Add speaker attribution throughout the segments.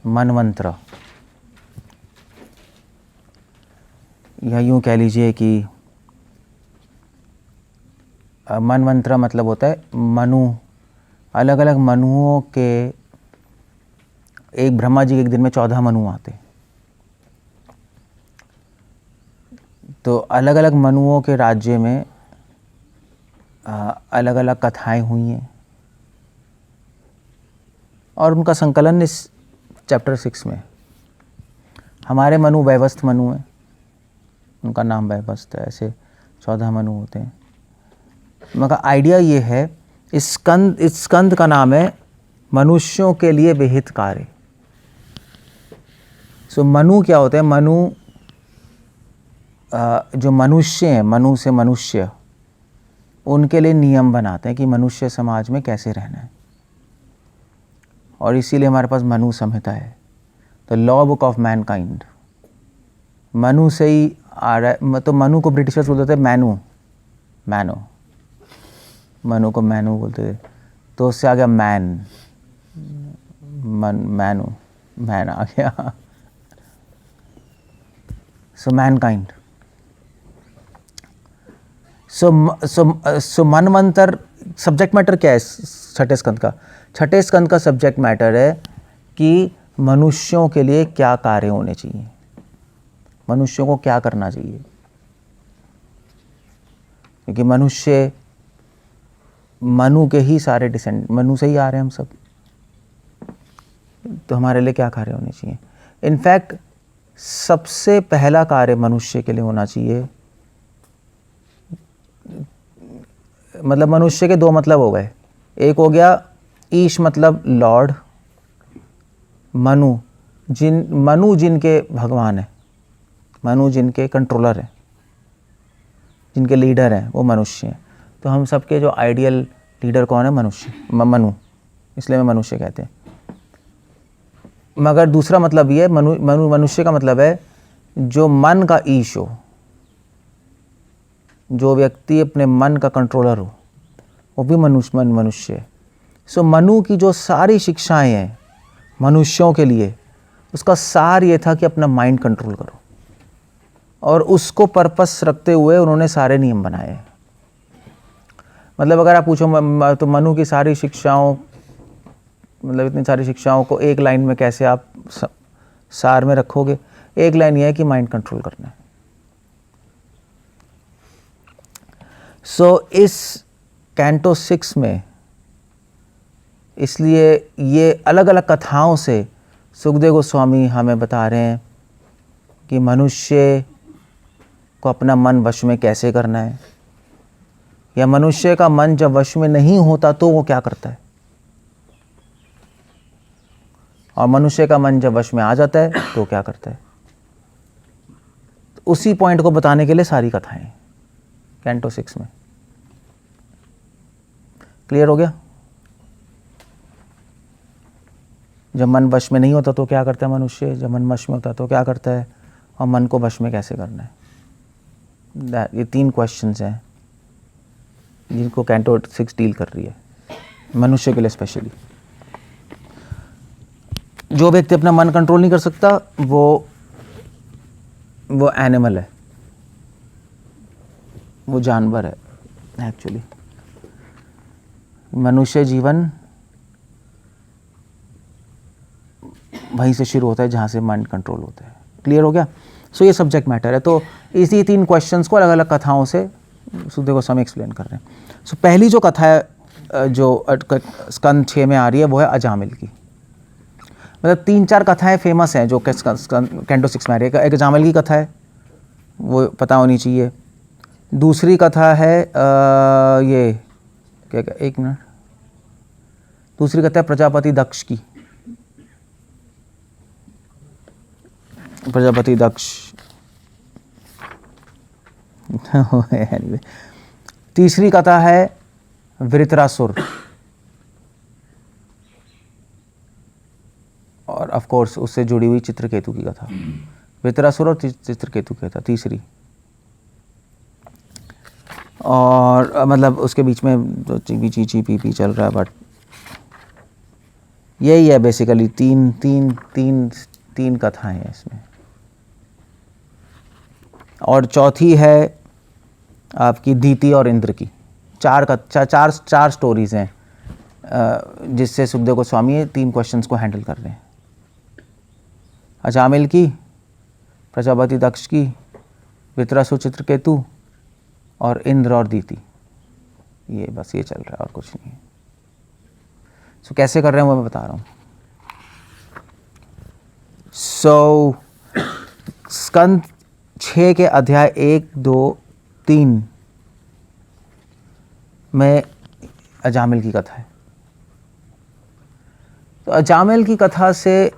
Speaker 1: मनमंत्र, या यूँ कह लीजिए कि मनमंत्र मतलब होता है मनु, अलग अलग मनुओं के, एक ब्रह्मा जी के एक दिन में 14 मनु आते, तो अलग अलग मनुओं के राज्य में अलग अलग कथाएं हुई हैं और उनका संकलन इस चैप्टर 6 में। हमारे मनु वैवस्थ मनु हैं, उनका नाम वैवस्थ है, ऐसे 14 मनु होते हैं। मगर आइडिया ये है, इस स्कंद का नाम है मनुष्यों के लिए विहित कार्य। सो मनु क्या होते हैं? मनु जो मनुष्य हैं, मनु से मनुष्य, उनके लिए नियम बनाते हैं कि मनुष्य समाज में कैसे रहना है, और इसीलिए हमारे पास मनु संहिता है, the law book of Mankind. Manu से ही आ रहा है, तो मनु को ब्रिटिशर्स बोलते थे मैनू, मनु को मैनू बोलते थे, तो उससे आ गया मैन, मैनू, मैन आ गया। सो मैनकाइंड, सो मनमंत्र सब्जेक्ट मैटर क्या है छठे स्कंद का? छठे स्कंद का सब्जेक्ट मैटर है कि मनुष्यों के लिए क्या कार्य होने चाहिए, मनुष्यों को क्या करना चाहिए, क्योंकि मनुष्य, मनु के ही सारे डिसेंड, मनु से ही आ रहे हैं हम सब, तो हमारे लिए क्या कार्य होने चाहिए। इनफैक्ट सबसे पहला कार्य मनुष्य के लिए होना चाहिए, मतलब मनुष्य के दो मतलब हो गए, एक हो गया ईश मतलब लॉर्ड, मनु जिनके भगवान है, मनु जिनके कंट्रोलर हैं, जिनके लीडर हैं, वो मनुष्य हैं। तो हम सबके जो आइडियल लीडर कौन है? मनुष्य, मनु, इसलिए मैं मनुष्य कहते हैं। मगर दूसरा मतलब ये है, मनुष्य का मतलब है जो मन का ईश हो, जो व्यक्ति अपने मन का कंट्रोलर हो, वो भी मनुष्य है। सो मनु की जो सारी शिक्षाएं हैं मनुष्यों के लिए, उसका सार ये था कि अपना माइंड कंट्रोल करो, और उसको पर्पस रखते हुए उन्होंने सारे नियम बनाए हैं। मतलब अगर आप पूछो तो मनु की सारी शिक्षाओं, मतलब इतनी सारी शिक्षाओं को एक लाइन में कैसे आप सार में रखोगे? एक लाइन ये है कि माइंड कंट्रोल करना है। सो इस कैंटो 6 में इसलिए ये अलग अलग कथाओं से सुखदेव गोस्वामी हमें बता रहे हैं कि मनुष्य को अपना मन वश में कैसे करना है, या मनुष्य का मन जब वश में नहीं होता तो वो क्या करता है, और मनुष्य का मन जब वश में आ जाता है तो क्या करता है। तो उसी पॉइंट को बताने के लिए सारी कथाएं कैंटो 6 में। क्लियर हो गया? जब मन वश में नहीं होता तो क्या करता है मनुष्य, जब मन वश में होता तो क्या करता है, और मन को वश में कैसे करना है। ये 3 क्वेश्चंस हैं जिनको कैंटो 6 डील कर रही है, मनुष्य के लिए स्पेशली। जो व्यक्ति अपना मन कंट्रोल नहीं कर सकता वो एनिमल है, वो जानवर है एक्चुअली। मनुष्य जीवन वहीं से शुरू होता है जहाँ से माइंड कंट्रोल होता है। क्लियर हो गया? सो ये सब्जेक्ट मैटर है। तो इसी 3 क्वेश्चंस को अलग अलग कथाओं से सुखदेव गोस्वामी एक्सप्लेन कर रहे हैं। सो पहली जो कथा है जो स्कंद 6 में आ रही है वो है अजामिल की। मतलब 3-4 कथाएं फेमस हैं जो कैंटो 6 में आ रही है। एक अजामिल की कथा है, वो पता होनी चाहिए। दूसरी कथा है ये क्या, एक मिनट, दूसरी कथा है प्रजापति दक्ष की, प्रजापति दक्ष। anyway, तीसरी कथा है वृत्रासुर, और ऑफ कोर्स उससे जुड़ी हुई चित्रकेतु की कथा। वृत्रासुर और चित्रकेतु की कथा तीसरी। और मतलब उसके बीच में चीपी चल रहा है, बट यही है बेसिकली, तीन तीन तीन तीन कथाएं हैं इसमें। और चौथी है आपकी दीति और इंद्र की। चार स्टोरीज हैं जिससे सुखदेव गोस्वामी ये 3 क्वेश्चंस को हैंडल कर रहे हैं। अजामिल की, प्रजापति दक्ष की, वित्रासुर चित्रकेतु और इंद्र और दीति। ये बस ये चल रहा है और कुछ नहीं है। सो कैसे कर रहे हैं वो मैं बता रहा हूँ। सो स्कंद 6 के अध्याय 1, 2, 3 में अजामिल की कथा है। तो अजामिल की कथा से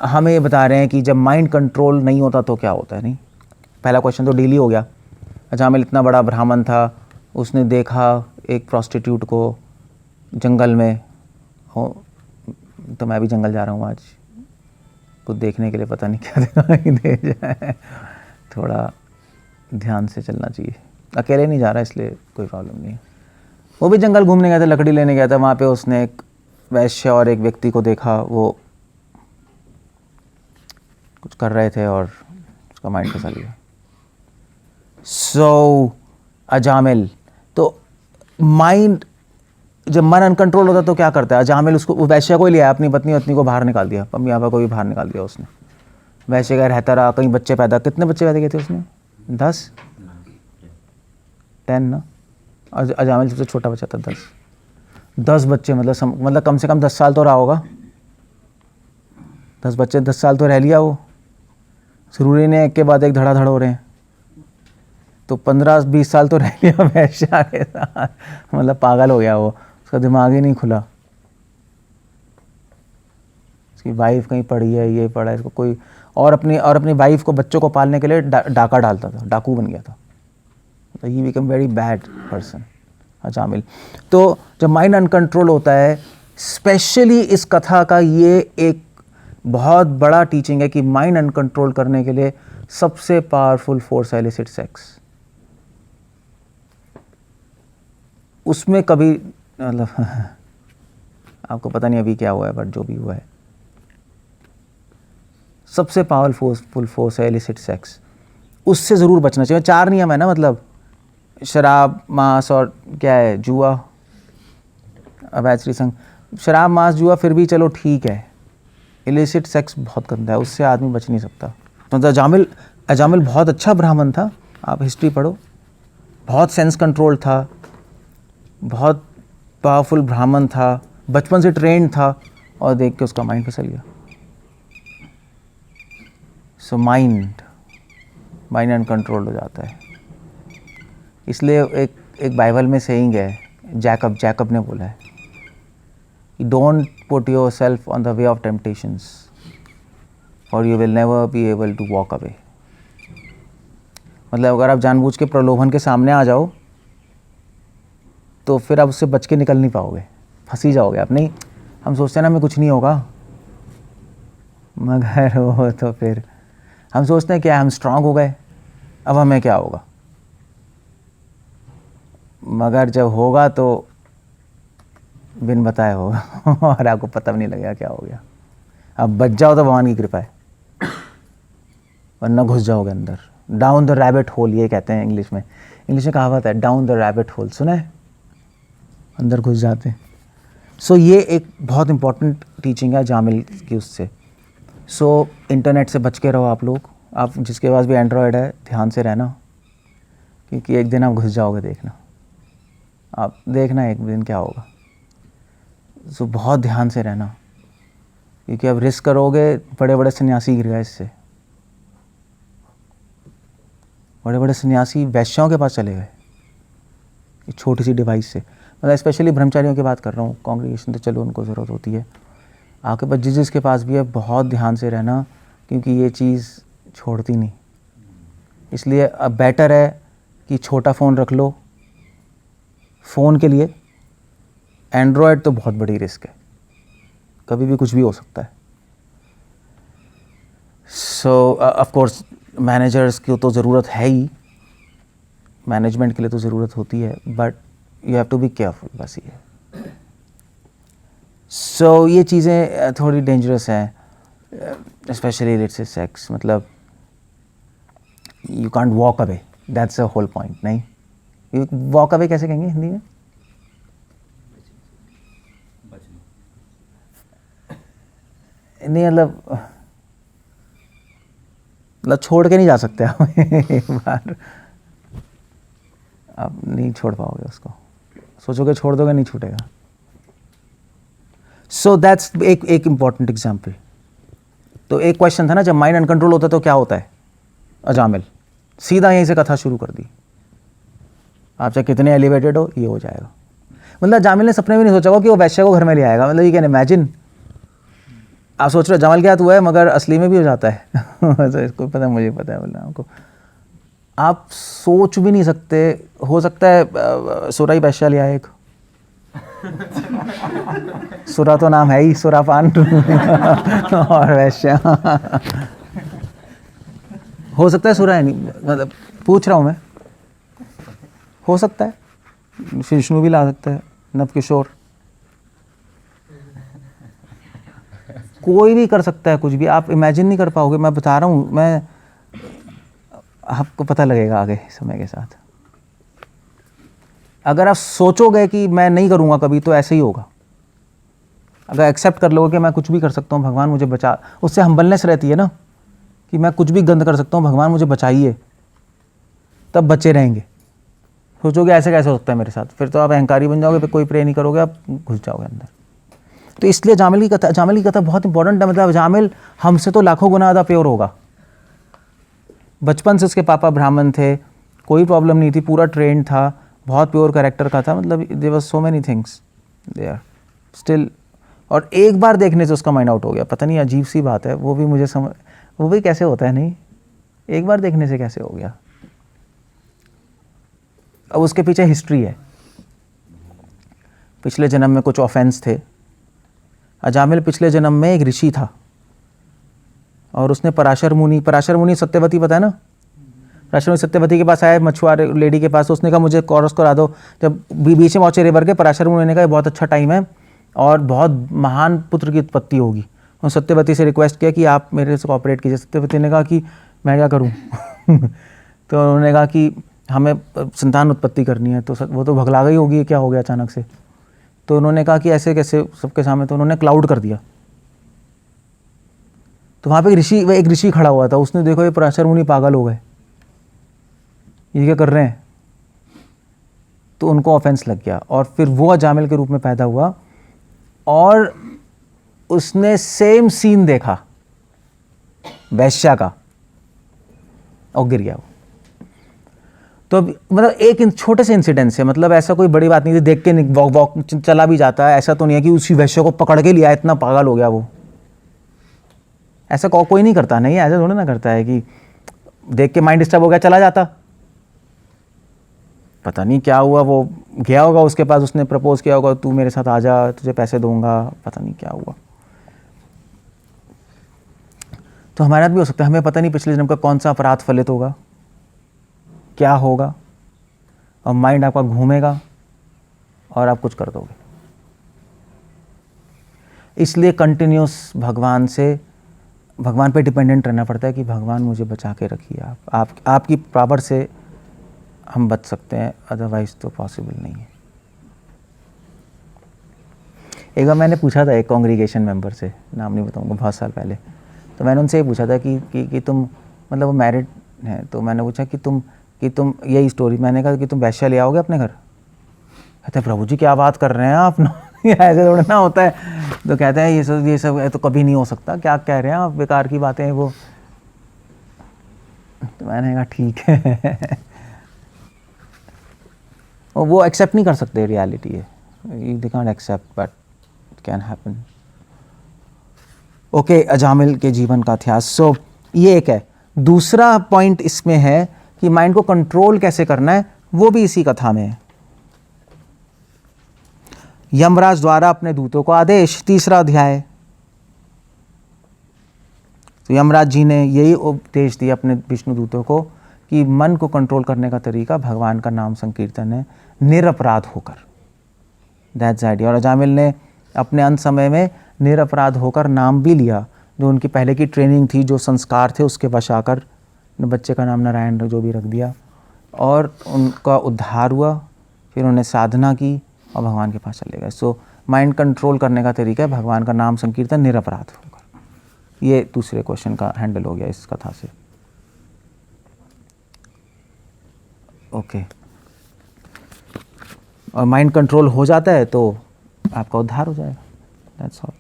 Speaker 1: हमें ये बता रहे हैं कि जब माइंड कंट्रोल नहीं होता तो क्या होता है। नहीं, पहला क्वेश्चन तो डील ही हो गया। अजामिल इतना बड़ा ब्राह्मण था, उसने देखा एक प्रोस्टिट्यूट को जंगल में। हो तो मैं भी जंगल जा रहा हूँ आज, कुछ देखने के लिए, पता नहीं क्या दिखाई दे जाए। थोड़ा ध्यान से चलना चाहिए। अकेले नहीं जा रहा इसलिए कोई प्रॉब्लम नहीं है। वो भी जंगल घूमने गया था, लकड़ी लेने गया था। वहाँ पे उसने एक वैश्य और एक व्यक्ति को देखा, वो कुछ कर रहे थे और उसका माइंड फिसल गया। सो अजामिल, तो माइंड जब मन अनकंट्रोल होता है तो क्या करता है अजामिल? उसको, वो वैश्य को ही लिया, अपनी पत्नी को बाहर निकाल दिया, मम्मी पापा को भी बाहर निकाल दिया उसने। वैश्य का रहता रहा, कहीं बच्चे पैदा, कितने बच्चे पैदा किए थे उसने? 10 ना। अजामिल सबसे छोटा बच्चा था। 10 बच्चे, मतलब कम से कम 10 साल तो रहा होगा। 10 बच्चे 10 साल तो रह लिया वो। जरूरी ने एक के बाद एक धड़ाधड़ हो रहे हैं, तो 15-20 साल तो रह लिया वैश्या के साथ। मतलब पागल हो गया वो, उसका दिमाग ही नहीं खुला। उसकी वाइफ कहीं पढ़ी है, ये पढ़ा है, इसको कोई और अपनी वाइफ को, बच्चों को पालने के लिए डाका डालता था, डाकू बन गया था। तो he become very bad person Ajamil. तो जब माइंड अनकंट्रोल होता है, स्पेशली इस कथा का ये एक बहुत बड़ा टीचिंग है कि माइंड अनकंट्रोल करने के लिए सबसे पावरफुल फोर्स है इलिसिट सेक्स। उसमें कभी मतलब आपको पता नहीं अभी क्या हुआ है, बट जो भी हुआ है, सबसे पावरफुल फोर्स है इलिसिट सेक्स। उससे ज़रूर बचना चाहिए। 4 नियम है ना, मतलब शराब, मांस और क्या है, जुआ, अवैध स्त्री संग। शराब, मांस, जुआ फिर भी चलो ठीक है, इलिसिट सेक्स बहुत गंदा है, उससे आदमी बच नहीं सकता। तो अजामिल बहुत अच्छा ब्राह्मण था, आप हिस्ट्री पढ़ो, बहुत सेंस कंट्रोल था, बहुत पावरफुल ब्राह्मण था, बचपन से ट्रेंड था, और देख के उसका माइंड फिसल गया। सो माइंड अनकंट्रोल्ड हो जाता है। इसलिए एक बाइबल में सेइंग है, जैकब ने बोला है, don't put yourself on the way of temptations और you will never be able to walk away. मतलब अगर आप जानबूझ के प्रलोभन के सामने आ जाओ तो फिर आप उससे बच के निकल नहीं पाओगे, फंस ही जाओगे आप। नहीं, हम सोचते हैं ना हमें कुछ नहीं होगा, मगर वो तो फिर हम सोचते हैं क्या हम स्ट्रांग हो गए, अब हमें क्या होगा, मगर जब होगा तो बिन बताए होगा और आपको पता भी नहीं लगेगा क्या हो गया। अब बच जाओ तो भगवान की कृपा है, वरना घुस जाओगे अंदर। डाउन द रैबिट होल, ये कहते हैं इंग्लिश में कहावत है, डाउन द रैबिट होल, सुना है? अंदर घुस जाते हैं। सो ये एक बहुत इंपॉर्टेंट टीचिंग है जामिल की उससे। सो इंटरनेट से बच के रहो आप लोग, आप जिसके पास भी एंड्रॉयड है ध्यान से रहना, क्योंकि एक दिन आप घुस जाओगे, देखना, आप देखना एक दिन क्या होगा। सो बहुत ध्यान से रहना, क्योंकि अब रिस्क करोगे, बड़े बड़े सन्यासी गिर गए इससे, बड़े बड़े सन्यासी वैश्याओं के पास चले गए छोटी सी डिवाइस से। मतलब स्पेशली ब्रह्मचारियों की बात कर रहा हूँ, कांग्रेगेशन तो चलो उनको ज़रूरत होती है, आपके पास जिसके पास भी है बहुत ध्यान से रहना, क्योंकि ये चीज़ छोड़ती नहीं। इसलिए अब बेटर है कि छोटा फ़ोन रख लो फ़ोन के लिए। एंड्रॉयड तो बहुत बड़ी रिस्क है, कभी भी कुछ भी हो सकता है। सो ऑफ कोर्स मैनेजर्स की तो ज़रूरत है ही, मैनेजमेंट के लिए तो ज़रूरत होती है, but you have to be careful, बस ये। सो ये चीज़ें थोड़ी डेंजरस हैं, स्पेशली लेट्स से सेक्स, मतलब you can't walk away, that's a whole point. नहीं, यू वॉक अवे कैसे कहेंगे हिंदी में? नहीं, मतलब छोड़ के नहीं जा सकते आप एक बार, आप नहीं छोड़ पाओगे उसको, सोचोगे छोड़ दोगे, नहीं छूटेगा। सो दैट्स एक इंपॉर्टेंट एग्जाम्पल। तो एक क्वेश्चन था ना, जब माइंड अनकंट्रोल होता है तो क्या होता है? अजामिल सीधा यहीं से कथा शुरू कर दी, आप चाहे कितने एलिवेटेड हो, ये हो जाएगा। मतलब जामिल ने सपने में नहीं सोचा होगा कि वो वैश्य को घर में ले आएगा। मतलब यू कैन इमेजिन, आप सोच रहे हो जमाल के हाथ हुआ है, मगर असली में भी हो जाता है तो इसको पता है, मुझे पता है, बोला आपको, आप सोच भी नहीं सकते। हो सकता है सुरा ही वैश्य ले आए एक सुरा तो नाम है ही, सुरापान और वैश्य हो सकता है, सुरा है नहीं, मतलब पूछ रहा हूँ मैं, हो सकता है, विष्णु भी ला सकता है, नवकिशोर, कोई भी कर सकता है कुछ भी। आप इमेजिन नहीं कर पाओगे, मैं बता रहा हूँ, मैं आपको पता लगेगा आगे समय के साथ। अगर आप सोचोगे कि मैं नहीं करूँगा कभी, तो ऐसे ही होगा। अगर एक्सेप्ट कर लोगे कि मैं कुछ भी कर सकता हूँ, भगवान मुझे बचा, उससे हम्बलनेस रहती है ना, कि मैं कुछ भी गंद कर सकता हूँ, भगवान मुझे बचाइए, तब बचे रहेंगे। सोचोगे ऐसे कैसे हो सकता है मेरे साथ, फिर तो आप अहंकारी बन जाओगे, फिर कोई प्रे नहीं करोगे, आप घुस जाओगे अंदर। तो इसलिए जामिल की कथा बहुत इंपॉर्टेंट है। मतलब जामिल हमसे तो लाखों गुना ज़्यादा प्योर होगा। बचपन से उसके पापा ब्राह्मण थे, कोई प्रॉब्लम नहीं थी, पूरा ट्रेंड था, बहुत प्योर कैरेक्टर का था। मतलब there was so many things there still, और एक बार देखने से उसका माइंड आउट हो गया। पता नहीं, अजीब सी बात है, वो भी मुझे समझ, वो भी कैसे होता है, नहीं एक बार देखने से कैसे हो गया। अब उसके पीछे हिस्ट्री है, पिछले जन्म में कुछ ऑफेंस थे। अजामिल पिछले जन्म में एक ऋषि था, और उसने पराशर मुनि सत्यवती, पता है ना, पराशर मुनि सत्यवती के पास आया, मछुआरे लेडी के पास, उसने कहा मुझे कोरस करा दो। जब बीच में पहुंचे रिवर के, पराशर मुनि ने कहा बहुत अच्छा टाइम है और बहुत महान पुत्र की उत्पत्ति होगी। उन्होंने सत्यवती से रिक्वेस्ट किया कि आप मेरे से कोऑपरेट कीजिए। सत्यवती ने कहा कि मैं क्या करूँ तो उन्होंने कहा कि हमें संतान उत्पत्ति करनी है। तो वो तो भगला गई होगी, क्या हो गया अचानक से। तो उन्होंने कहा कि ऐसे कैसे सबके सामने, तो उन्होंने क्लाउड कर दिया। तो वहाँ पे एक ऋषि खड़ा हुआ था, उसने देखो ये पराशर मुनि पागल हो गए, ये क्या कर रहे हैं, तो उनको ऑफेंस लग गया, और फिर वो अजामिल के रूप में पैदा हुआ, और उसने सेम सीन देखा वैश्या का, और गिर गया वो। तो मतलब एक छोटे से इंसिडेंट से, मतलब ऐसा कोई बड़ी बात नहीं थी, देख के वॉक चला भी जाता है, ऐसा तो नहीं है कि उसी वैश्य को पकड़ के लिया, इतना पागल हो गया वो। ऐसा कोई नहीं करता, नहीं ऐसा थोड़ा ना करता है कि देख के माइंड डिस्टर्ब हो गया चला जाता। पता नहीं क्या हुआ, वो गया होगा उसके पास, उसने प्रपोज किया होगा, तू मेरे साथ आ जा, तुझे पैसे दूंगा, पता नहीं क्या हुआ। तो हमारे साथ भी हो सकता है, हमें पता नहीं पिछले जन्म का कौन सा अपराध फलित होगा, क्या होगा, और माइंड आपका घूमेगा और आप कुछ कर दोगे। इसलिए कंटिन्यूस भगवान पे डिपेंडेंट रहना पड़ता है कि भगवान मुझे बचा के रखिए, आपकी पावर से हम बच सकते हैं, अदरवाइज तो पॉसिबल नहीं है। एक बार मैंने पूछा था एक कांग्रीगेशन मेंबर से, नाम नहीं बताऊंगा, बहुत साल पहले, तो मैंने उनसे ये पूछा था कि तुम, मतलब वो मैरिड हैं, तो मैंने पूछा कि तुम यही स्टोरी, मैंने कहा कि तुम वैश्या ले आओगे अपने घर। कहते प्रभु जी क्या बात कर रहे हैं आप ऐसे थोड़ा ना होता है। तो कहते हैं ये सब तो कभी नहीं हो सकता, क्या कह रहे हैं आप, बेकार की बातें हैं वो। तो मैंने कहा ठीक है और वो एक्सेप्ट नहीं कर सकते, रियलिटी है, they can't accept, but it can happen. Okay, Ajamil के जीवन का इतिहास। सो ये एक है। दूसरा पॉइंट इसमें है कि माइंड को कंट्रोल कैसे करना है, वो भी इसी कथा में है। यमराज द्वारा अपने दूतों को आदेश, 3रा अध्याय। तो यमराज जी ने यही उपदेश दिया अपने विष्णु दूतों को कि मन को कंट्रोल करने का तरीका भगवान का नाम संकीर्तन है, निरपराध होकर। That's idea. और अजामिल ने अपने अंत समय में निरपराध होकर नाम भी लिया, जो उनकी पहले की ट्रेनिंग थी, जो संस्कार थे, उसके वश आकर बच्चे का नाम नारायण जो भी रख दिया और उनका उद्धार हुआ। फिर उन्होंने साधना की और भगवान के पास चले गए। सो माइंड कंट्रोल करने का तरीका है भगवान का नाम संकीर्तन निरपराध होकर। ये दूसरे क्वेश्चन का हैंडल हो गया इस कथा से। ओके, और माइंड कंट्रोल हो जाता है तो आपका उद्धार हो जाएगा। That's all.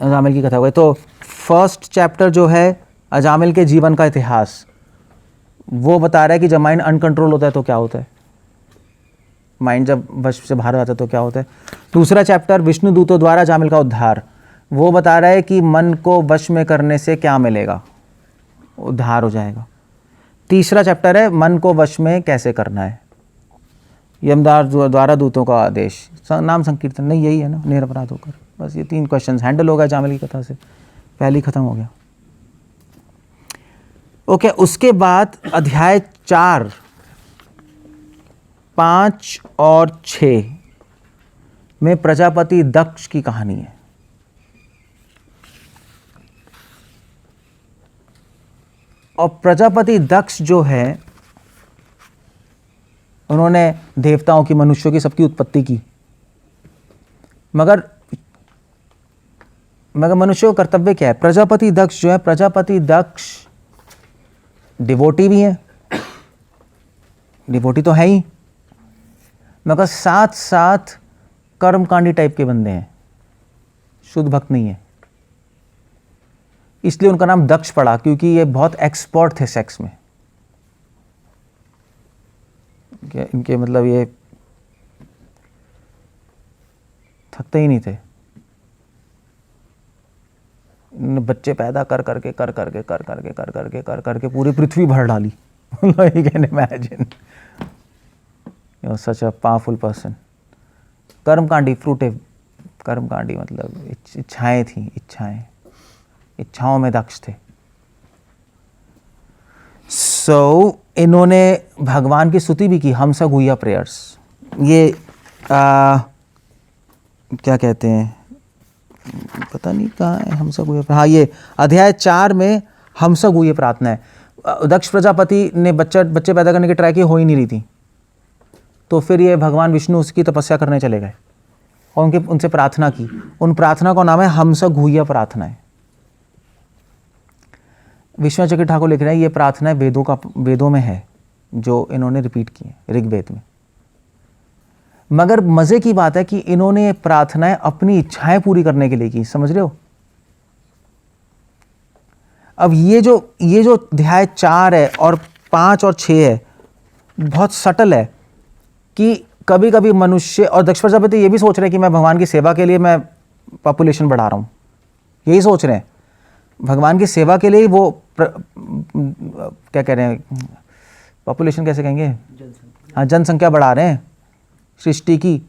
Speaker 1: अजामिल की कथा हो गई। तो फर्स्ट चैप्टर जो है अजामिल के जीवन का इतिहास, वो बता रहा है कि जब माइंड अनकंट्रोल होता है तो क्या होता है, माइंड जब वश से बाहर जाता है तो क्या होता है। दूसरा चैप्टर विष्णु दूतों द्वारा अजामिल का उद्धार, वो बता रहा है कि मन को वश में करने से क्या मिलेगा, उद्धार हो जाएगा। तीसरा चैप्टर है मन को वश में कैसे करना है, यमदार द्वारा दूतों का आदेश, नाम संकीर्तन, नहीं यही है ना, निरपराध होकर। बस ये 3 क्वेश्चंस हैंडल होगा अजामिल की कथा से, पहली खत्म हो गया। ओके, उसके बाद अध्याय 4, 5 और 6 में प्रजापति दक्ष की कहानी है। और प्रजापति दक्ष जो है, उन्होंने देवताओं की, मनुष्यों की, सबकी उत्पत्ति की, मगर मनुष्य का कर्तव्य क्या है। प्रजापति दक्ष जो है, प्रजापति दक्ष डिवोटी भी है, डिवोटी तो है ही, मगर साथ साथ कर्मकांडी टाइप के बंदे हैं, शुद्ध भक्त नहीं है। इसलिए उनका नाम दक्ष पड़ा, क्योंकि ये बहुत एक्सपर्ट थे सेक्स में। इनके मतलब ये थकते ही नहीं थे, बच्चे पैदा कर करके पूरी पृथ्वी भर डाली। You can imagine. He was such a powerful person. कर्मकांडी, फ्रूटिव, कर्मकांडी मतलब इच्छाएं थी, इच्छाओं में दक्ष थे। इन्होंने भगवान की स्तुति भी की, हमसा गुह्या प्रेयर्स। ये क्या कहते हैं, पता नहीं कहाँ है हमसा गुह्य, हाँ ये अध्याय 4 में हमसा गुह्य प्रार्थना है। दक्ष प्रजापति ने बच्चे पैदा करने की ट्राई की, हो ही नहीं रही थी, तो फिर ये भगवान विष्णु उसकी तपस्या करने चले गए और उनसे प्रार्थना की। उन प्रार्थना का नाम है हमसा गुह्य प्रार्थना है। विश्वनाथ चक्र ठाकुर लिख रहे हैं ये प्रार्थना वेदों में है, जो इन्होंने रिपीट की है ऋग्वेद में। मगर मजे की बात है कि इन्होंने प्रार्थनाएं अपनी इच्छाएं पूरी करने के लिए की, समझ रहे हो। अब ये जो अध्याय 4 है और 5 और 6 है, बहुत सटल है कि कभी कभी मनुष्य, और दक्ष प्रजापति ये भी सोच रहे हैं कि मैं भगवान की सेवा के लिए मैं पॉपुलेशन बढ़ा रहा हूं, यही सोच रहे हैं भगवान की सेवा के लिए। वो क्या कह रहे हैं, पॉपुलेशन कैसे कहेंगे, हाँ जनसंख्या बढ़ा रहे हैं सृष्टि की।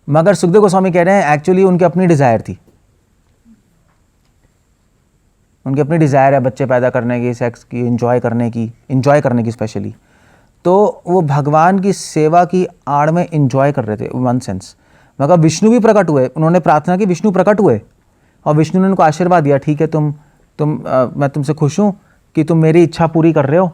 Speaker 1: मगर सुखदेव गोस्वामी कह रहे हैं एक्चुअली उनकी अपनी डिजायर थी, उनकी अपनी डिजायर है बच्चे पैदा करने की, सेक्स की, एंजॉय करने की स्पेशली। तो वो भगवान की सेवा की आड़ में एंजॉय कर रहे थे वन सेंस। मगर विष्णु भी प्रकट हुए, उन्होंने प्रार्थना की, विष्णु प्रकट हुए और विष्णु ने उनको आशीर्वाद दिया, ठीक है मैं तुमसे खुश हूँ कि तुम मेरी इच्छा पूरी कर रहे हो,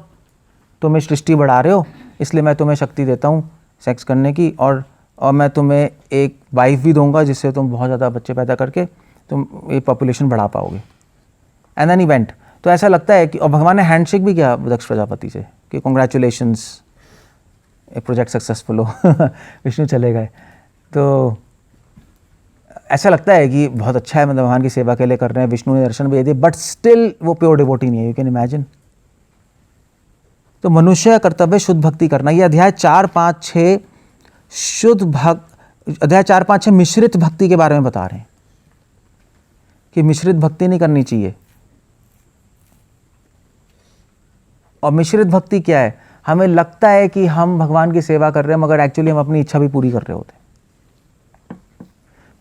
Speaker 1: तुम इस सृष्टि बढ़ा रहे हो, इसलिए मैं तुम्हें शक्ति देता हूँ सेक्स करने की, और मैं तुम्हें एक वाइफ भी दूंगा जिससे तुम बहुत ज़्यादा बच्चे पैदा करके तुम ये पॉपुलेशन बढ़ा पाओगे। एंड देन इवेंट, तो ऐसा लगता है कि, और भगवान ने हैंडशेक भी किया दक्ष प्रजापति से कि कॉन्ग्रेचुलेशंस, ये प्रोजेक्ट सक्सेसफुल हो। विष्णु चले गए, तो ऐसा लगता है कि बहुत अच्छा है, मतलब भगवान की सेवा के लिए कर रहे हैं, विष्णु ने दर्शन भी दे दिए, बट स्टिल वो प्योर डिवोटी नहीं है। You can imagine. तो मनुष्य का कर्तव्य शुद्ध भक्ति करना। ये अध्याय 4, 5, 6 अध्याय 4, 5, 6 मिश्रित भक्ति के बारे में बता रहे हैं कि मिश्रित भक्ति नहीं करनी चाहिए। और मिश्रित भक्ति क्या है, हमें लगता है कि हम भगवान की सेवा कर रहे हैं, मगर एक्चुअली हम अपनी इच्छा भी पूरी कर रहे होते हैं।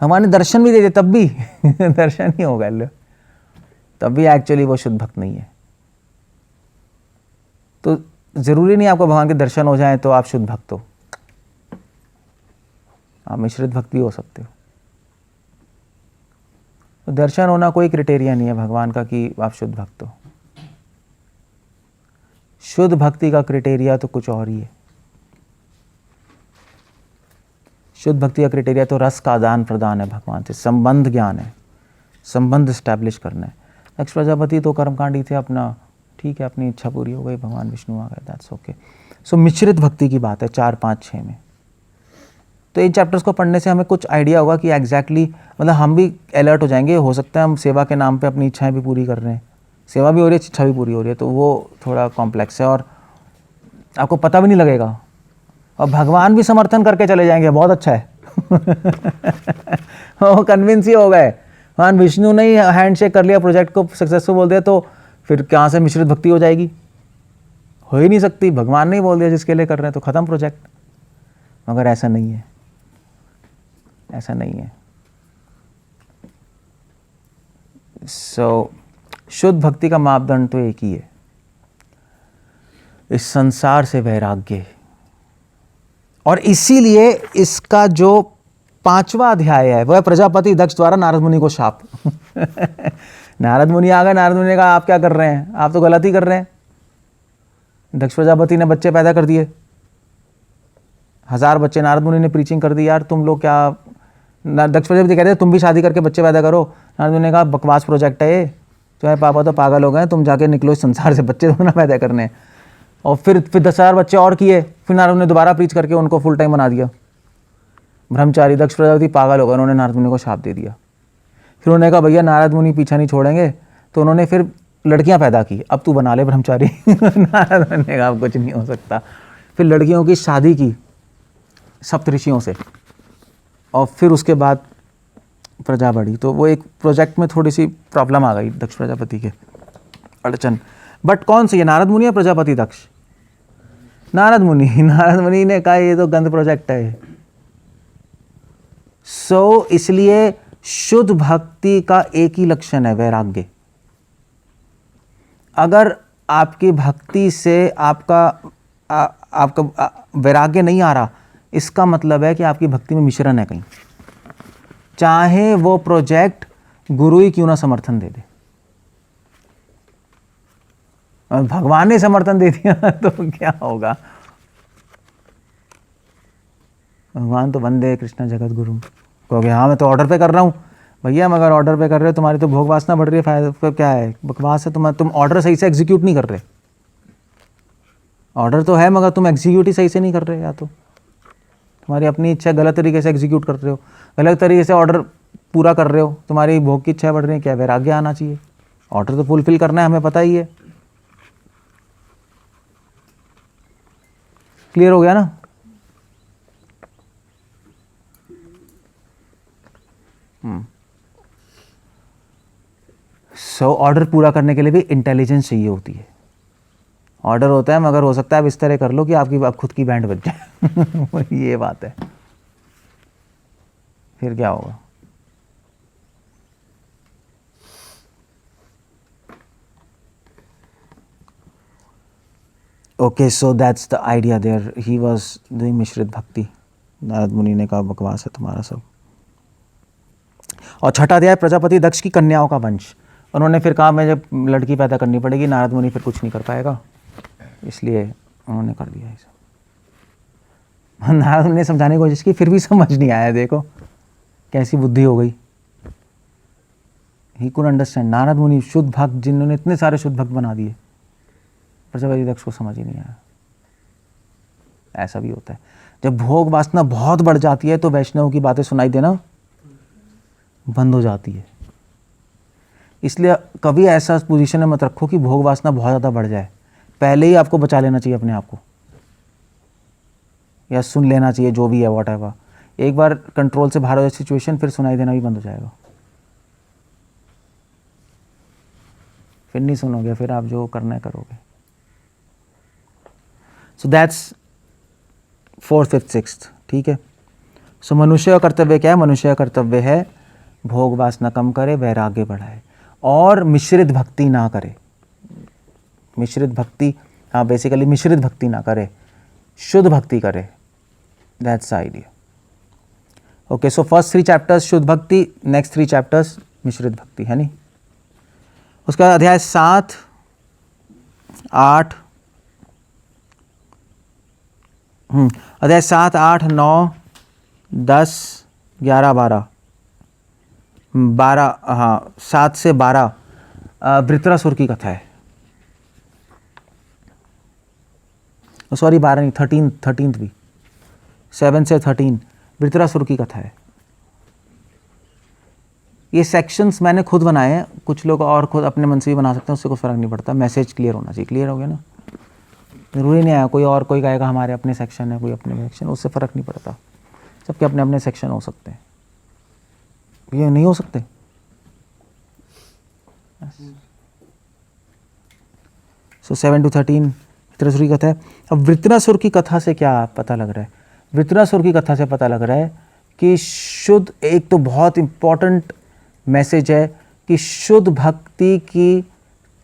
Speaker 1: भगवान ने दर्शन भी दे दिए तब भी दर्शन ही होगा, तब भी एक्चुअली वो शुद्ध भक्त नहीं है। तो जरूरी नहीं आपको भगवान के दर्शन हो जाए तो आप शुद्ध भक्त हो, आप मिश्रित भक्त भी हो सकते हो। तो दर्शन होना कोई क्राइटेरिया नहीं है भगवान का कि आप शुद्ध भक्त हो। शुद्ध भक्ति का क्राइटेरिया तो कुछ और ही है। शुद्ध भक्ति का क्राइटेरिया तो रस का आदान प्रदान है भगवान से, संबंध ज्ञान है, संबंध स्टैब्लिश करना है। दक्ष प्रजापति तो कर्मकांडी थे, अपना ठीक है, अपनी इच्छा पूरी हो गई, भगवान विष्णु आ गए, दैट्स ओके। सो मिश्रित भक्ति की बात है 4, 5, 6 में। तो इन चैप्टर्स को पढ़ने से हमें कुछ आइडिया होगा कि एग्जैक्टली मतलब हम भी अलर्ट हो जाएंगे। हो सकता है हम सेवा के नाम पे अपनी इच्छाएं भी पूरी कर रहे हैं, सेवा भी हो रही है, इच्छा भी पूरी हो रही है, तो वो थोड़ा कॉम्प्लेक्स है और आपको पता भी नहीं लगेगा और भगवान भी समर्थन करके चले जाएंगे, बहुत अच्छा है। वो कन्विंस ही हो गए, भगवान विष्णु ने ही हैंडशेक कर लिया, प्रोजेक्ट को सक्सेसफुल बोल दिया, तो फिर कहाँ से मिश्रित भक्ति हो जाएगी? हो ही नहीं सकती। भगवान ने ही बोल दिया जिसके लिए कर रहे हैं, तो ख़त्म प्रोजेक्ट। मगर ऐसा नहीं है, ऐसा नहीं है। शुद्ध भक्ति का मापदंड तो एक ही है, इस संसार से वैराग्य। और इसीलिए इसका जो 5वां अध्याय है वह है प्रजापति दक्ष द्वारा नारद मुनि को शाप। नारद मुनि आ गए, नारद मुनि ने कहा आप क्या कर रहे हैं, आप तो गलत ही कर रहे हैं। दक्ष प्रजापति ने बच्चे पैदा कर दिए, 1000 बच्चे। नारद मुनि ने प्रीचिंग कर दी, यार तुम लोग क्या। दक्ष प्रजापति कहते हैं तुम भी शादी करके बच्चे पैदा करो। नारद मुनि ने कहा बकवास प्रोजेक्ट है ये, तुम्हारे पापा तो पागल हो गए, तुम जाके निकलो इस संसार से, बच्चे तो ना पैदा करने। और फिर 10,000 बच्चे और किए। फिर नारद मुनि ने दोबारा प्रीच करके उनको फुल टाइम बना दिया। ब्रह्मचारी दक्ष प्रजापति पागल हो गए, उन्होंने नारद मुनि को शाप दे दिया। फिर उन्होंने कहा भैया नारद मुनि पीछा नहीं छोड़ेंगे, तो उन्होंने फिर लड़कियां पैदा की, अब तू बना ले ब्रह्मचारी। नारद मुनि ने कहा कुछ नहीं हो सकता। फिर लड़कियों की शादी की सप्तऋषियों से, और फिर उसके बाद प्रजा बढ़ी। तो वो एक प्रोजेक्ट में थोड़ी सी प्रॉब्लम आ गई दक्ष प्रजापति के, अड़चन। बट कौन सी है, नारद मुनि या प्रजापति दक्ष? नारद मुनि। नारद मुनि ने कहा ये तो गंद प्रोजेक्ट है। इसलिए शुद्ध भक्ति का एक ही लक्षण है, वैराग्य। अगर आपकी भक्ति से आपका वैराग्य नहीं आ रहा, इसका मतलब है कि आपकी भक्ति में मिश्रण है कहीं, चाहे वो प्रोजेक्ट गुरु ही क्यों ना समर्थन दे दे। भगवान ने समर्थन दे दिया तो क्या होगा? भगवान तो वंदे कृष्ण जगत गुरु कहोगे, हाँ मैं तो ऑर्डर पे कर रहा हूँ। भैया मगर ऑर्डर पे कर रहे हो, तुम्हारी तो भोग वासना बढ़ रही है, फायदा क्या है? बकवास है। तुम ऑर्डर सही से एग्जीक्यूट नहीं कर रहे। ऑर्डर तो है मगर तुम एग्जीक्यूट ही सही से नहीं कर रहे, या तो तुम्हारी अपनी इच्छा गलत तरीके से एग्जीक्यूट कर रहे हो, गलत तरीके से ऑर्डर पूरा कर रहे हो, तुम्हारी भोग की इच्छा बढ़ रही है। क्या वैराग्य आना चाहिए? ऑर्डर तो फुलफिल करना है, हमें पता ही है। क्लियर हो गया ना? ऑर्डर पूरा करने के लिए भी इंटेलिजेंस चाहिए होती है। ऑर्डर होता है मगर हो सकता है आप इस तरह कर लो कि आप खुद की बैंड बज जाए। ये बात है, फिर क्या होगा? Okay, so that's the idea there. He was doing मिश्रित भक्ति। नारद मुनि ने कहा बकवास है तुम्हारा सब। और 6वां अध्याय प्रजापति दक्ष की कन्याओं का वंश। उन्होंने फिर कहा मैं जब लड़की पैदा करनी पड़ेगी, नारद मुनि फिर कुछ नहीं कर पाएगा, इसलिए उन्होंने कर दिया ये सब। नारद मुनि ने समझाने की कोशिश की, फिर भी समझ नहीं आया। देखो कैसी बुद्धि हो गई। He could understand. नारद मुनि शुद्ध भक्त, जिन्होंने इतने सारे शुद्ध भक्त बना दिए, प्रजापति दक्ष को समझ ही नहीं आया। ऐसा भी होता है, जब भोग वासना बहुत बढ़ जाती है तो वैष्णव की बातें सुनाई देना बंद हो जाती है। इसलिए कभी ऐसा पोजीशन में मत रखो कि भोग वासना बहुत ज़्यादा बढ़ जाए। पहले ही आपको बचा लेना चाहिए अपने आप को, या सुन लेना चाहिए जो भी है, वॉट एवर। एक बार कंट्रोल से बाहर हो जाए सिचुएशन, फिर सुनाई देना भी बंद हो जाएगा। फिर नहीं सुनोगे, फिर आप जो करना है करोगे। So that's 4th, 5th, 6th। ठीक है। सो मनुष्य का कर्तव्य क्या है? मनुष्य का कर्तव्य है भोग वासना कम करे, वैराग्य बढ़ाए और मिश्रित भक्ति ना करे। मिश्रित भक्ति, हाँ बेसिकली मिश्रित भक्ति ना करे, शुद्ध भक्ति करे। That's the idea. Okay, so first 3 chapters शुद्ध भक्ति, नेक्स्ट 3 चैप्टर्स मिश्रित भक्ति, है नहीं। उसका अध्याय 7, 8, अध्याय 7, 8, 9, 10, 11, 12, हाँ 7 से 12 वृत्रासुर की कथा है। सॉरी 12 नहीं, 13 भी, 7 से 13 वृत्रासुर की कथा है। ये सेक्शंस मैंने खुद बनाए हैं, कुछ लोग और खुद अपने मन से भी बना सकते हैं, उससे कोई फ़र्क नहीं पड़ता, मैसेज क्लियर होना चाहिए। क्लियर हो गया ना? ज़रूरी नहीं है कोई और कोई कहेगा हमारे अपने सेक्शन है, कोई अपने सेक्शन, उससे फ़र्क नहीं पड़ता। सबके अपने अपने सेक्शन हो सकते हैं, ये नहीं हो सकते। सो 7 to 13 वृत्रासुर की कथा है। अब वृत्रासुर की कथा से क्या पता लग रहा है? वृत्रासुर की कथा से पता लग रहा है कि शुद्ध, एक तो बहुत इंपॉर्टेंट मैसेज है कि शुद्ध भक्ति की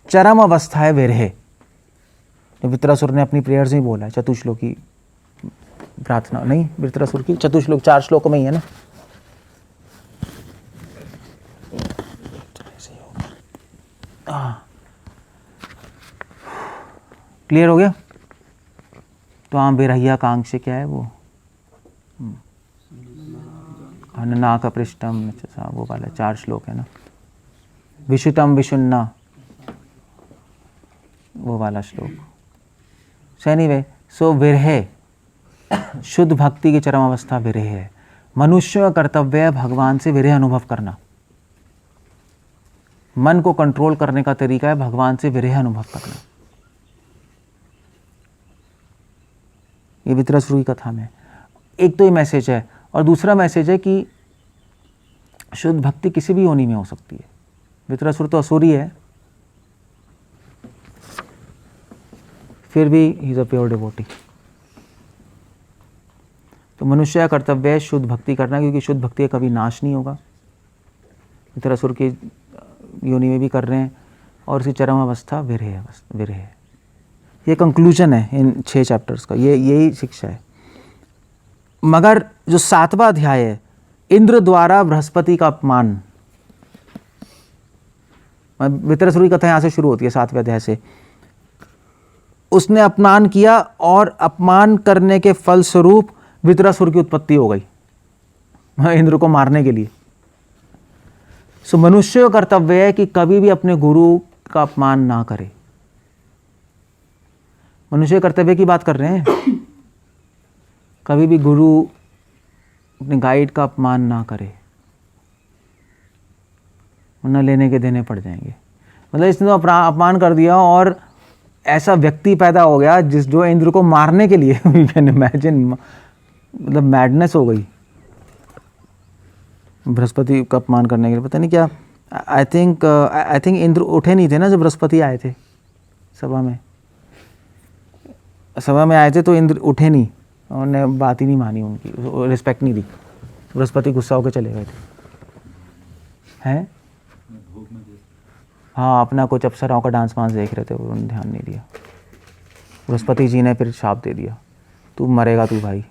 Speaker 1: चरम अवस्था है विरह। वृत्रासुर ने अपनी प्रेयर्स में बोला है, चतुश्लोकी प्रार्थना नहीं, वृत्रासुर की चतुश्लोक 4 श्लोकों में ही है ना। क्लियर हो गया? तो आम बेरहिया कांक्ष क्या है वो, नाक पृष्ठम, वो वाला 4 श्लोक है ना, विशुतम विशुन्ना, वो वाला श्लोक। सो एनीवे, सो विरह, शुद्ध भक्ति की चरम अवस्था विरह है। मनुष्य का कर्तव्य है भगवान से विरह अनुभव करना। मन को कंट्रोल करने का तरीका है भगवान से विरह अनुभव करना। ये वृत्रासुर की कथा में एक तो ये मैसेज है, और दूसरा मैसेज है कि शुद्ध भक्ति किसी भी योनि में हो सकती है। वृत्रासुर तो असुरी है, फिर भी he is a pure devotee. तो मनुष्य का कर्तव्य है शुद्ध भक्ति करना, क्योंकि शुद्ध भक्ति का कभी नाश नहीं होगा। वृत्रासुर की योनि में भी कर रहे हैं, और उसकी चरम अवस्था विरह है। ये कंक्लूजन है इन 6 चैप्टर्स का, यही शिक्षा है। मगर जो 7वां अध्याय है, इंद्र द्वारा बृहस्पति का अपमान, वृत्रासुर की कथा यहाँ से शुरू होती है 7वें अध्याय से। उसने अपमान किया और अपमान करने के फलस्वरूप वृत्रासुर की उत्पत्ति हो गई इंद्र को मारने के लिए। सो मनुष्य का कर्तव्य है कि कभी भी अपने गुरु का अपमान ना करे। मनुष्य कर्तव्य की बात कर रहे हैं, कभी भी गुरु अपने गाइड का अपमान ना करे, वरना लेने के देने पड़ जाएंगे। मतलब इसने तो अपमान कर दिया और ऐसा व्यक्ति पैदा हो गया जो इंद्र को मारने के लिए यू कैन इमेजिन, मतलब मैडनेस हो गई बृहस्पति का अपमान करने के लिए। पता नहीं क्या, आई थिंक इंद्र उठे नहीं थे ना जब बृहस्पति आए थे सभा में आए थे, तो इंद्र उठे नहीं, उन्होंने बात ही नहीं मानी, उनकी रिस्पेक्ट नहीं दी। बृहस्पति गुस्सा होकर चले गए थे हैं। हाँ, अपना कुछ अप्सराओं का डांस वांस देख रहे थे, उन्होंने ध्यान नहीं दिया। बृहस्पति जी ने फिर शाप दे दिया, तू मरेगा तू भाई।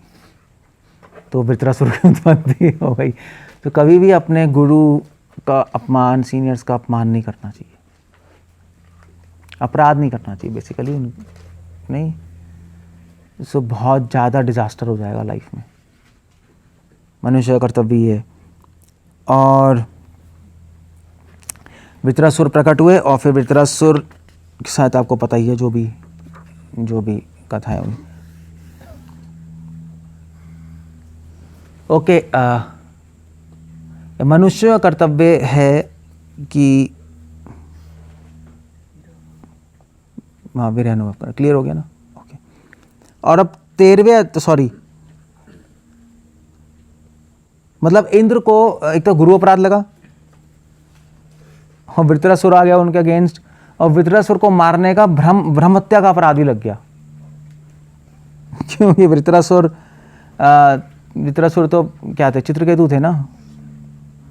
Speaker 1: तो वृत्रासुर की उत्पत्ति हो गई। तो कभी भी अपने गुरु का अपमान, सीनियर्स का अपमान नहीं करना चाहिए, अपराध नहीं करना चाहिए बेसिकली, नहीं। सो बहुत ज़्यादा डिजास्टर हो जाएगा लाइफ में। मनुष्य का कर्तव्य है। और वृत्रासुर प्रकट हुए, और फिर वृत्रासुर के साथ आपको पता ही है जो भी कथा है उनकी। ओके, मनुष्य का कर्तव्य है कि हाँ विरह अनुभव करना। क्लियर हो गया ना? ओके। और अब 13वें मतलब इंद्र को एक तो गुरु अपराध लगा और वृत्रासुर आ गया उनके अगेंस्ट, और वृत्रासुर को मारने का ब्रह्म हत्या का अपराध भी लग गया क्योंकि वृत्रासुर तो क्या थे, चित्रकेतु थे ना,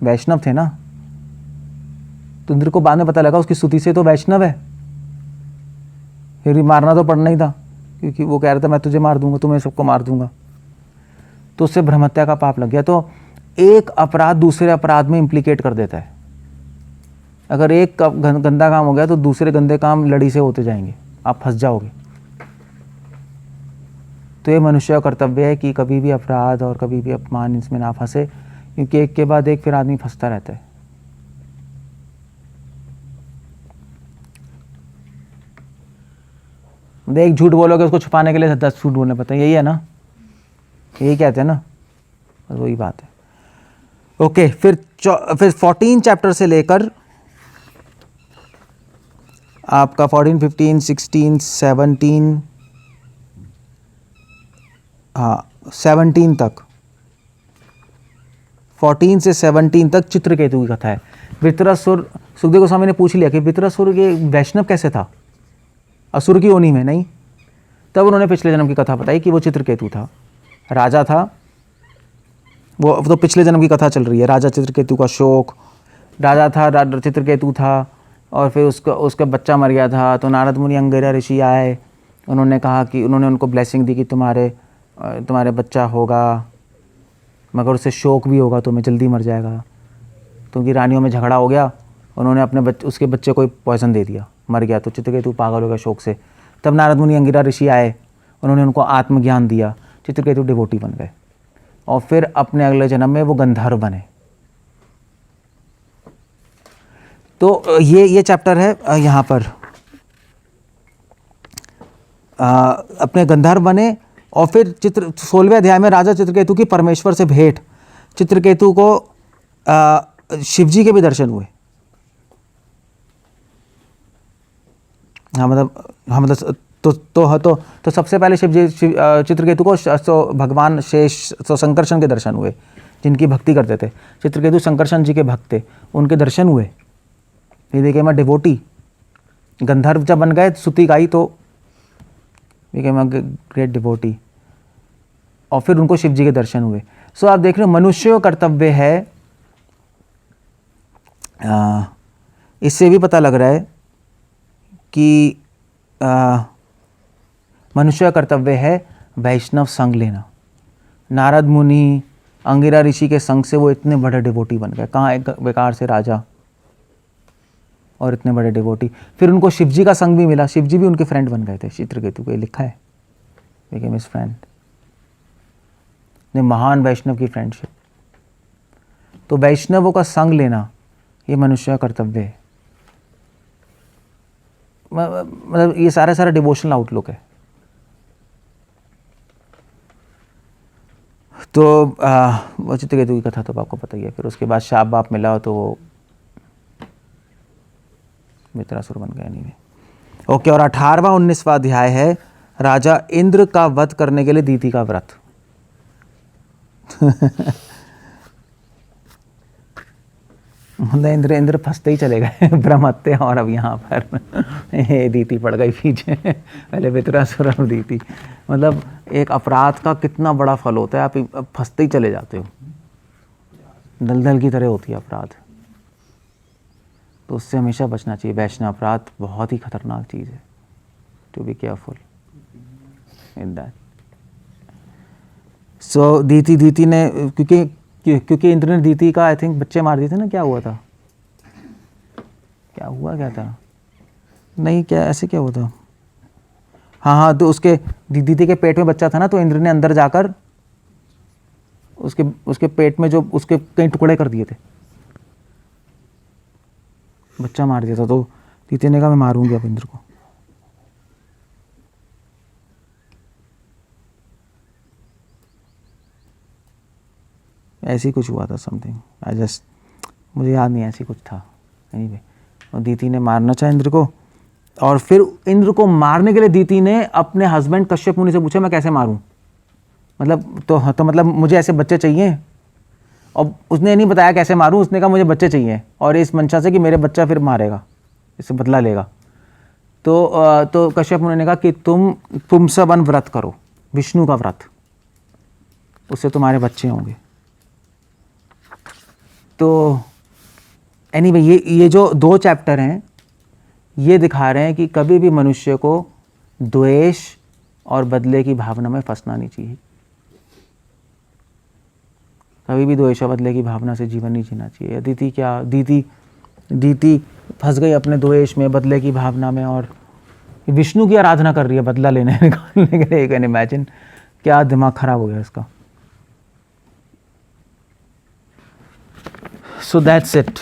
Speaker 1: वैष्णव थे ना। तो इंद्र को बाद में पता लगा उसकी स्तुति से तो वैष्णव है, फिर भी मारना तो पड़ना ही था, क्योंकि वो कह रहा था मैं तुझे मार दूंगा, तुम्हें सबको मार दूंगा। तो उससे ब्रह्म हत्या का पाप लग गया। तो एक अपराध दूसरे अपराध में इम्प्लीकेट कर देता है। अगर एक गंदा काम हो गया तो दूसरे गंदे काम लड़ी से होते जाएंगे, आप फंस जाओगे। तो ये मनुष्य का कर्तव्य है कि कभी भी अपराध और कभी भी अपमान इसमें ना फंसे, क्योंकि एक के बाद एक फिर आदमी फंसता रहता है। एक झूठ बोलोगे उसको छुपाने के लिए 10 झूठ बोलने पड़ते हैं, यही है ना, यही कहते हैं ना, बस वही बात है। ओके, फिर 14 चैप्टर से लेकर आपका 14, 15, 16, 17, हाँ 17 तक, 14 से 17 तक चित्रकेतु की कथा है। वृत्रासुर, सुखदेव गोस्वामी ने पूछ लिया कि वृत्रासुर ये वैष्णव कैसे था, असुर की योनि में नहीं। तब उन्होंने पिछले जन्म की कथा बताई कि वो चित्रकेतु था, राजा था वो। तो पिछले जन्म की कथा चल रही है, राजा चित्रकेतु का शोक। राजा था, चित्रकेतु था, और फिर उसका बच्चा मर गया था। तो नारद मुनि अंगिरा ऋषि आए, उन्होंने कहा कि उन्होंने उनको ब्लेसिंग दी कि तुम्हारे बच्चा होगा, मगर उससे शोक भी होगा, तुम्हें जल्दी मर जाएगा। तो उनकी रानियों में झगड़ा हो गया, उन्होंने उसके बच्चे को पॉइजन दे दिया, मर गया। तो चित्रकेतु पागल हो गया शोक से। तब नारद मुनि अंगिरा ऋषि आए, उन्होंने उनको आत्मज्ञान दिया, चित्रकेतु डिवोटी बन गए, और फिर अपने अगले जन्म में वो गंधर्व बने। तो ये चैप्टर है यहाँ पर, अपने गंधर्व बने। और फिर 16वें अध्याय में राजा चित्रकेतु की परमेश्वर से भेंट। चित्रकेतु को शिवजी के भी दर्शन हुए। हाँ मतलब तो सबसे पहले चित्रकेतु को भगवान शेष संकर्षण के दर्शन हुए, जिनकी भक्ति करते थे। चित्रकेतु संकर्षण जी के भक्त थे, उनके दर्शन हुए। ये देखिए मैं डिवोटी, गंधर्व जब बन गए, स्तुति गाई, तो देखिए मैं ग्रेट डिवोटी, और फिर उनको शिव जी के दर्शन हुए। सो आप देख रहे हो, मनुष्य का कर्तव्य है, इससे भी पता लग रहा है कि मनुष्य का कर्तव्य है वैष्णव संग लेना। नारद मुनि अंगिरा ऋषि के संग से वो इतने बड़े डिवोटी बन गए। कहाँ एक बेकार से राजा और इतने बड़े डिवोटी। फिर उनको शिवजी का संग भी मिला, शिवजी भी उनके फ्रेंड बन गए थे। चित्रकेतु को लिखा है, became his friend। ने महान वैष्णव की फ्रेंडशिप। तो वैष्णवों का संग लेना ये मनुष्य का कर्तव्य है। मतलब ये सारा डिवोशनल आउटलुक है। तो वो चित्रकेतु की कथा तो आपको पता ही है। फिर उसके बाद शाप बाप मिला तो वो वृत्रासुर बन गया। नहीं ओके, और 18वां 19वां अध्याय है राजा इंद्र का वध करने के लिए दीति का व्रत। इंद्र फंसते ही चले गए ब्रह्म हत्या, और अब यहाँ पर दीति पड़ गई पीछे। पहले वृत्रासुर और दीति। मतलब एक अपराध का कितना बड़ा फल होता है, आप फंसते ही चले जाते हो। दलदल की तरह होती है अपराध, तो उससे हमेशा बचना चाहिए। वैष्णव अपराध बहुत ही खतरनाक चीज़ है, to be careful in that. So Diti ने, क्योंकि इंद्र ने दीति का आई थिंक बच्चे मार दिए थे ना। क्या हुआ था, क्या था नहीं, क्या ऐसे क्या हुआ था? हाँ, तो उसके दीति के पेट में बच्चा था ना, तो इंद्र ने अंदर जाकर उसके पेट में जो उसके कई टुकड़े कर दिए थे, बच्चा मार दिया था। तो दीति ने कहा मैं मारूंगी अब इंद्र को। ऐसी कुछ हुआ था समथिंग, मुझे याद नहीं, ऐसी कुछ था। एनीवे, और दीति ने मारना चाहा इंद्र को। और फिर इंद्र को मारने के लिए दीति ने अपने हस्बैंड कश्यप मुनि से पूछा मैं कैसे मारूं, मतलब तो मतलब मुझे ऐसे बच्चे चाहिए। और उसने नहीं बताया कैसे मारूं, उसने कहा मुझे बच्चे चाहिए, और इस मंशा से कि मेरे बच्चा फिर मारेगा, इससे बदला लेगा। तो कश्यप मुनि ने कहा कि तुम सब वन व्रत करो, विष्णु का व्रत, उससे तुम्हारे बच्चे होंगे। तो एनीवे, ये जो 2 चैप्टर हैं ये दिखा रहे हैं कि कभी भी मनुष्य को द्वेष और बदले की भावना में फंसना नहीं चाहिए। कभी भी द्वेष बदले की भावना से जीवन नहीं जीना चाहिए। दीति फंस गई अपने द्वेष में, बदले की भावना में, और विष्णु की आराधना कर रही है बदला लेने के लिए। कैन इमेजिन क्या दिमाग खराब हो गया इसका। So that's it.